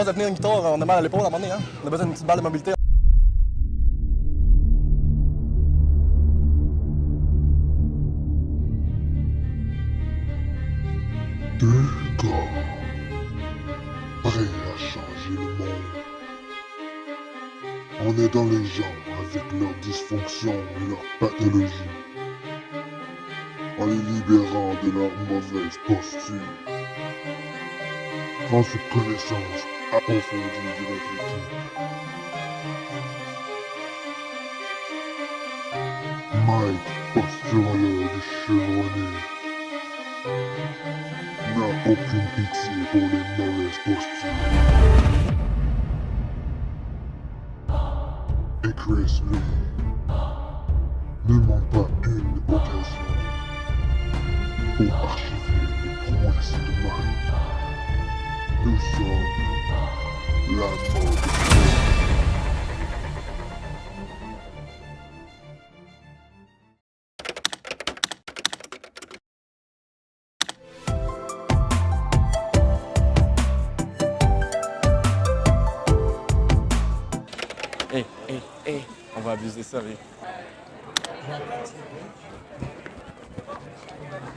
force de tenir une guitare, on a mal à l'épaule à un moment donné, hein? On a besoin d'une petite balle de mobilité. Deux gars prêts à changer le monde. On est dans les gens avec leurs dysfonctions et leurs pathologies. En les libérant de leur mauvaise posture. Grâce aux connaissances approfondies de notre équipe. Mike, posturologue chevronné, n'a aucune pitié pour les mauvaises postures. Et Chris, lui, ne manque pas une occasion pour archiver les prouesses de Mike. Nous sommes la mode. Hey, on va abuser ça, oui.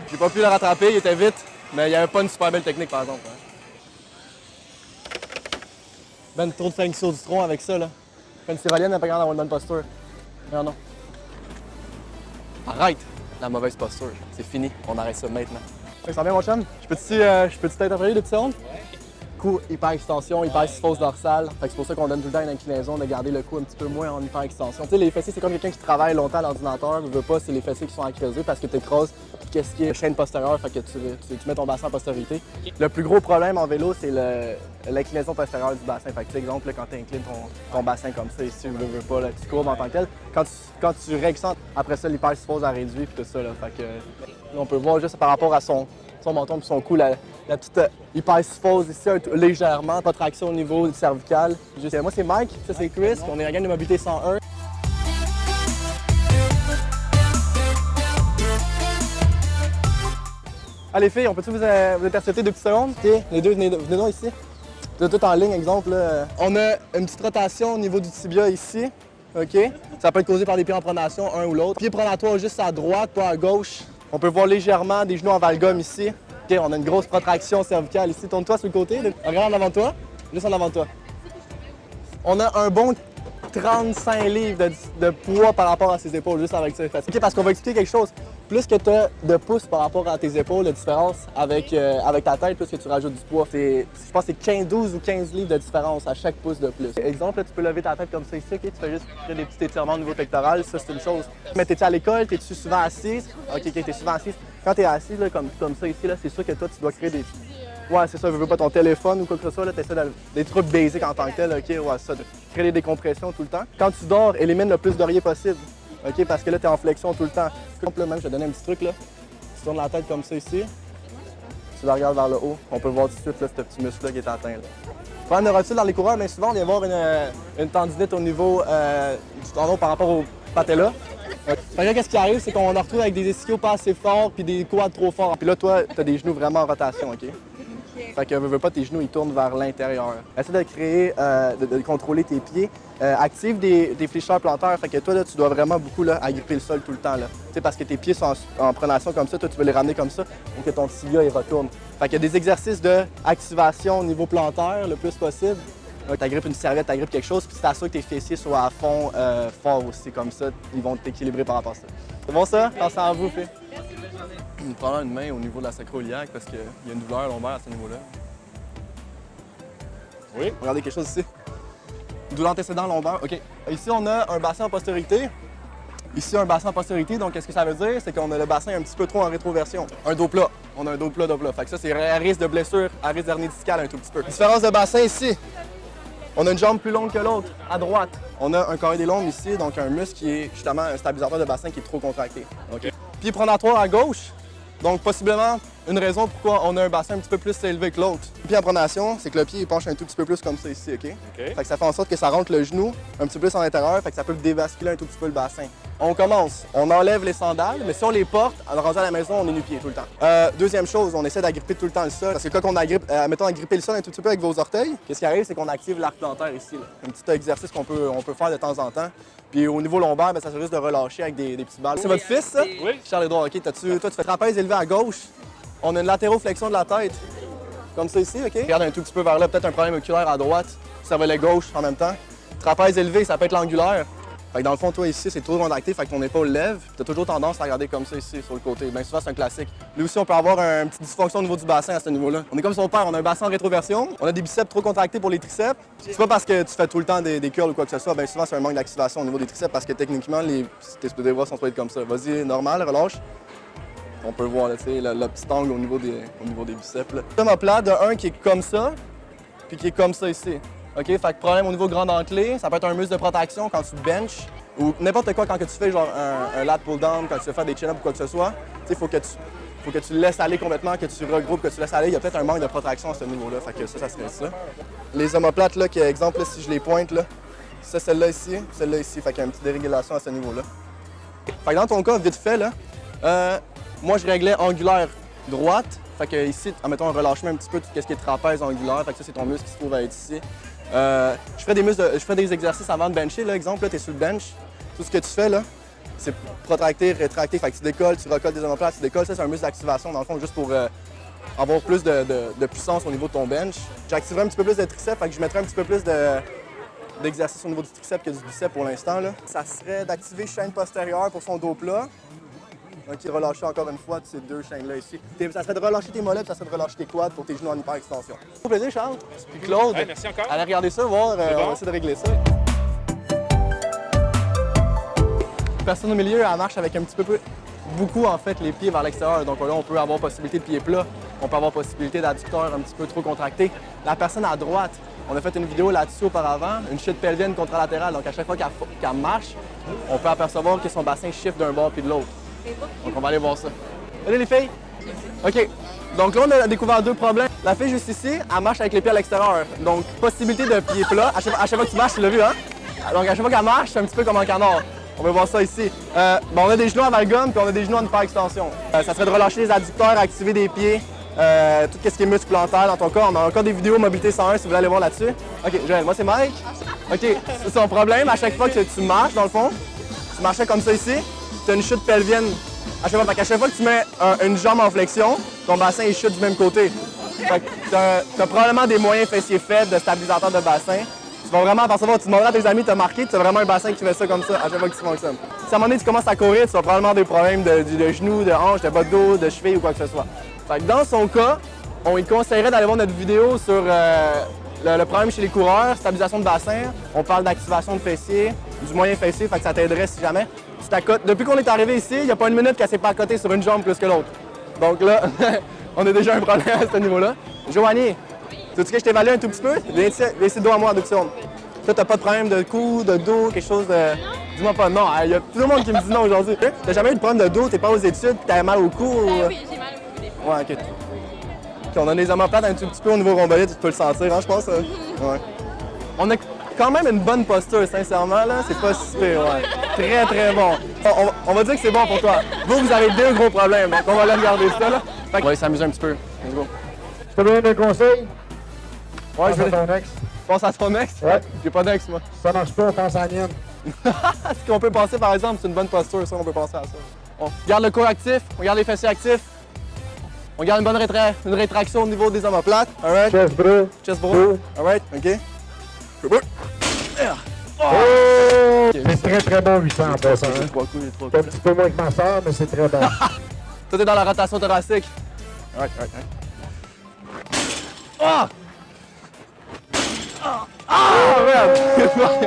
J'ai pas pu le rattraper, il était vite, mais il n'y avait pas une super belle technique par exemple. Hein. Ben trop de flexion du tronc avec ça là. Fait une cévalienne, elle n'a pas capable d'avoir une bonne posture. Non, non. Arrête la mauvaise posture. C'est fini, on arrête ça maintenant. Ça va bien mon chum? Je peux-tu t'interpeller 2 petites secondes? Cou hyper extension, hyper fausse dorsale. Fait que c'est pour ça qu'on donne tout le temps une inclinaison de garder le cou un petit peu moins en hyper extension. Tu sais, les fessiers, c'est comme quelqu'un qui travaille longtemps à l'ordinateur. Ne veut pas, c'est les fessiers qui sont accrésés parce que tu écroses qu'est-ce qui est chaîne postérieure, fait que tu mets ton bassin en postérité. Le plus gros problème en vélo, c'est l'inclinaison postérieure du bassin. Fait que, par exemple, là, quand tu inclines ton bassin comme ça, ici, tu veux pas, là, tu courbes en tant que tel. Quand tu réexcentres, après ça, l'hypersyphose a réduit puis tout ça. Là, fait que, là, on peut voir juste par rapport à son menton et son cou, la petite hypersyphose ici, légèrement, pas de traction au niveau du cervical. Juste, moi, c'est Mike, ça c'est Chris, on est en gamme de mobilité 101. Allez filles, on peut-tu vous intercepter 2 petites secondes? OK, les deux, venez donc ici. Vous êtes tous en ligne, exemple. Là. On a une petite rotation au niveau du tibia ici. OK? Ça peut être causé par des pieds en pronation, un ou l'autre. Pied pronatoire juste à droite, pas à gauche. On peut voir légèrement des genoux en valgum ici. OK, on a une grosse protraction cervicale ici. Tourne-toi sur le côté. Regarde en avant de toi. Juste en avant de toi. On a un bon 35 livres de poids par rapport à ses épaules, juste avec ça. OK, parce qu'on va expliquer quelque chose. Plus que tu as de pouces par rapport à tes épaules, la différence avec ta tête, plus que tu rajoutes du poids. Je pense que c'est 12 ou 15 livres de différence à chaque pouce de plus. Exemple, là, tu peux lever ta tête comme ça ici, okay? Tu fais juste créer des petits étirements au niveau pectoral, ça c'est une chose. Mais t'es-tu à l'école, t'es-tu souvent assise? OK, t'es souvent assise. Quand t'es assise là, comme ça ici, c'est sûr que toi, tu dois créer des... Ouais, c'est ça, je veux pas ton téléphone ou quoi que ce soit, tu essaies des trucs basiques en tant que tel, OK, ouais, ça, de créer des décompressions tout le temps. Quand tu dors, élimine le plus d'oreiller possible. OK, parce que là, tu es en flexion tout le temps. Là, même, je vais donner un petit truc, là. Tu tournes la tête comme ça ici. Tu la regardes vers le haut. On peut voir tout de suite, là, ce petit muscle-là qui est atteint, là. Prendre une rotule dans les coureurs, mais souvent, on vient voir une tendinite au niveau du tendon par rapport au patella. Fait que là, qu'est-ce qui arrive, c'est qu'on en retrouve avec des ischios pas assez forts puis des quads trop forts. Puis là, toi, tu as des genoux vraiment en rotation, OK? Fait que veux pas, tes genoux ils tournent vers l'intérieur. Essaie de créer, de contrôler tes pieds. Active des fléchisseurs plantaires. Fait que toi, là, tu dois vraiment beaucoup là, agripper le sol tout le temps. Là. Parce que tes pieds sont en pronation comme ça, toi, tu veux les ramener comme ça pour que ton tibia il retourne. Fait qu'il y a des exercices d'activation au niveau plantaire le plus possible. Tu agrippes une serviette, tu agrippes quelque chose, puis tu t'assures que tes fessiers soient à fond forts aussi, comme ça, ils vont t'équilibrer par rapport à ça. C'est bon ça? Pensez à vous, fait. Prends une main au niveau de la sacro-iliaque parce qu'il y a une douleur lombaire à ce niveau-là. Oui. Regardez quelque chose ici. Douleur antécédent lombaire. OK. Ici, on a un bassin en postérité. Ici, un bassin en postérité. Donc, qu'est-ce que ça veut dire? C'est qu'on a le bassin un petit peu trop en rétroversion. Un dos plat. On a un dos plat. Fait que ça, c'est à risque de blessure, à risque d'hernie discale un tout petit peu. Différence de bassin ici. On a une jambe plus longue que l'autre, à droite. On a un carré des lombes ici, donc un muscle qui est justement un stabilisateur de bassin qui est trop contracté. Okay. Pied pronatoire à gauche, donc possiblement une raison pourquoi on a un bassin un petit peu plus élevé que l'autre. Pied pied en pronation, c'est que le pied il penche un tout petit peu plus comme ça ici, OK? OK. Fait que ça fait en sorte que ça rentre le genou un petit peu plus en intérieur, fait que ça peut dévasculer un tout petit peu le bassin. On commence, on enlève les sandales, mais si on les porte, rendu à la maison, on est nu-pieds tout le temps. Deuxième chose, on essaie d'agripper tout le temps le sol, parce que quand on agrippe, mettons agripper le sol un tout petit peu avec vos orteils, qu'est-ce qui arrive, c'est qu'on active l'arc plantaire ici, là. Un petit exercice qu'on peut faire de temps en temps. Puis au niveau lombaire, ben, ça se risque de relâcher avec des petites balles. C'est votre fils, ça? Oui. Charles-Édouard, OK. Toi, tu fais trapèze élevé à gauche. On a une latéroflexion de la tête, comme ça ici, OK? Regarde un tout petit peu vers là, peut-être un problème oculaire à droite, cervelet gauche en même temps. Trapèze élevé, ça peut être l'angulaire. Fait que dans le fond, toi ici, c'est trop contracté, fait que ton épaule lève. Tu as toujours tendance à regarder comme ça ici, sur le côté. Bien souvent, c'est un classique. Lui aussi, on peut avoir une petite dysfonction au niveau du bassin à ce niveau-là. On est comme son père, on a un bassin en rétroversion, on a des biceps trop contractés pour les triceps. C'est pas parce que tu fais tout le temps des curls ou quoi que ce soit, bien souvent, c'est un manque d'activation au niveau des triceps parce que techniquement, tes bras sont supposés être comme ça. Vas-y, normal, relâche. On peut voir là, le petit angle au niveau des biceps. L'omoplate de un qui est comme ça, puis qui est comme ça ici. OK? Fait que problème au niveau grand dentelé, ça peut être un muscle de protection quand tu benches ou n'importe quoi quand que tu fais genre un lat pull down, quand tu veux faire des chin-ups ou quoi que ce soit. Il faut que tu laisses aller complètement, que tu regroupes, que tu laisses aller. Il y a peut-être un manque de protection à ce niveau-là. Fait que ça serait ça. Les omoplates, là, exemple, là, si je les pointe, là, c'est celle-là ici, celle-là ici. Fait qu'il y a une petite dérégulation à ce niveau-là. Fait que dans ton cas, vite fait, là, moi, je réglais angulaire droite. Fait que ici, mettons un relâchement un petit peu, tout ce qui est trapèze angulaire. Fait que ça, c'est ton muscle qui se trouve à être ici. Je ferais des exercices avant de bencher, là, exemple, là, tu es sur le bench. Tout ce que tu fais, là, c'est protracter, rétracter. Fait que tu décolles, tu recolles des omoplates, tu décolles. Ça, c'est un muscle d'activation, dans le fond, juste pour avoir plus de puissance au niveau de ton bench. J'activerais un petit peu plus de triceps, fait que je mettrais un petit peu plus d'exercice au niveau du triceps que du biceps pour l'instant. Ça serait d'activer chaîne postérieure pour son dos plat. OK, relâcher encore une fois ces deux chaînes-là ici. Ça serait de relâcher tes mollets, puis ça serait de relâcher tes quads pour tes genoux en hyper-extension. Au plaisir, Charles. Puis Claude, Ouais, merci encore. allez regarder ça, voir, bon. on va essayer de régler ça. Personne au milieu, elle marche avec un petit peu beaucoup en fait les pieds vers l'extérieur. Donc là, on peut avoir possibilité de pied plat, on peut avoir possibilité d'adducteur un petit peu trop contracté. La personne à droite, on a fait une vidéo là-dessus auparavant, une chute pelvienne contralatérale. Donc à chaque fois qu'elle marche, on peut apercevoir que son bassin shift d'un bord puis de l'autre. Donc on va aller voir ça. Salut les filles! OK. Donc là, on a découvert deux problèmes. La fille juste ici, elle marche avec les pieds à l'extérieur. Donc possibilité de pied plat. À chaque fois que tu marches, tu l'as vu, hein? Donc à chaque fois qu'elle marche, c'est un petit peu comme un canard. On va voir ça ici. On a des genoux amalgame puis on a des genoux en hyper-extension. Ça serait de relâcher les adducteurs, activer des pieds, tout ce qui est muscle plantaire dans ton corps. On a encore des vidéos Mobilité 101 si vous voulez aller voir là-dessus. OK, Joël, moi c'est Mike. OK, c'est son problème. À chaque fois que tu marches, dans le fond, tu marchais comme ça ici, tu as une chute pelvienne. À chaque fois que tu mets une jambe en flexion, ton bassin il chute du même côté. Fait que tu as probablement des moyens fessiers faibles de stabilisateur de bassin. Tu vas vraiment apercevoir, tu demanderas à tes amis de te marquer, tu as vraiment un bassin qui fait ça comme ça à chaque fois que tu fonctionnes. Si à un moment donné tu commences à courir, tu vas probablement avoir des problèmes de genoux, de hanches, de bas de dos, de cheville ou quoi que ce soit. Fait que dans son cas, on lui conseillerait d'aller voir notre vidéo sur le problème chez les coureurs, stabilisation de bassin. On parle d'activation de fessiers, du moyen fessier, fait que ça t'aiderait si jamais. Tu t'accotes. Depuis qu'on est arrivé ici, il n'y a pas une minute qu'elle s'est pas accotée sur une jambe plus que l'autre. Donc là, on a déjà un problème à ce niveau-là. Joanie, veux-tu que je t'évalue un tout petit peu? Viens ici dos à moi, adduction. Toi, t'as pas de problème de cou, de dos, quelque chose de... Dis-moi pas non. Il y a tout le monde qui me dit non aujourd'hui. T'as jamais eu de problème de dos, t'es pas aux études, puis t'as mal au cou? Oui, j'ai mal au cou des fois. Ouais, OK. OK, on a les omoplates un tout petit peu au niveau rhomboïde, tu peux le sentir, hein, je pense. Ouais. On a quand même une bonne posture, sincèrement, là. C'est pas si pire, ouais. Très, très bon. On va dire que c'est bon pour toi. Vous avez deux gros problèmes, donc on va aller regarder ça, là. Fait qu'on va aller s'amuser un petit peu. Let's go. Je te donne un conseil? Ouais, Pense je à vais... ton ex. Pense à ton ex? Ouais. J'ai pas d'ex, moi. Si ça marche pas, pense à la mienne. Ce qu'on peut penser, par exemple, c'est une bonne posture, ça, on peut penser à ça. On garde le corps actif, on garde les fessiers actifs. On garde une bonne rétraction au niveau des omoplates. All right? Chest bras. Chest bras. Dos. All right? OK. Oh! C'est très très bon 800 en passant. J'ai Hein? trois coups, j'ai trois C'est un coups. petit peu moins que ma soeur, mais c'est très bon. Toi, t'es dans la rotation thoracique. All right, all right, all right. Merde!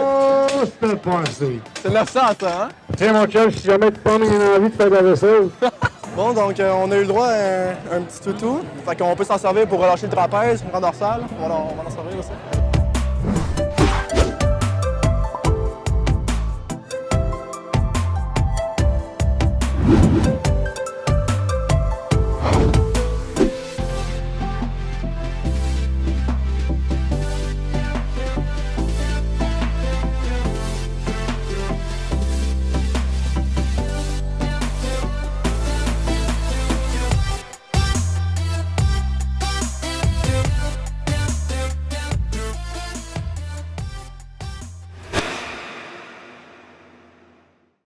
Oh, c'était pas assez. C'est 900, ça, hein? Tiens, mon chum, si jamais tu prends une envie de faire de la vaisselle, Bon, donc, on a eu le droit à un petit toutou. Fait qu'on peut s'en servir pour relâcher le trapèze, le grand dorsal. On va en servir aussi.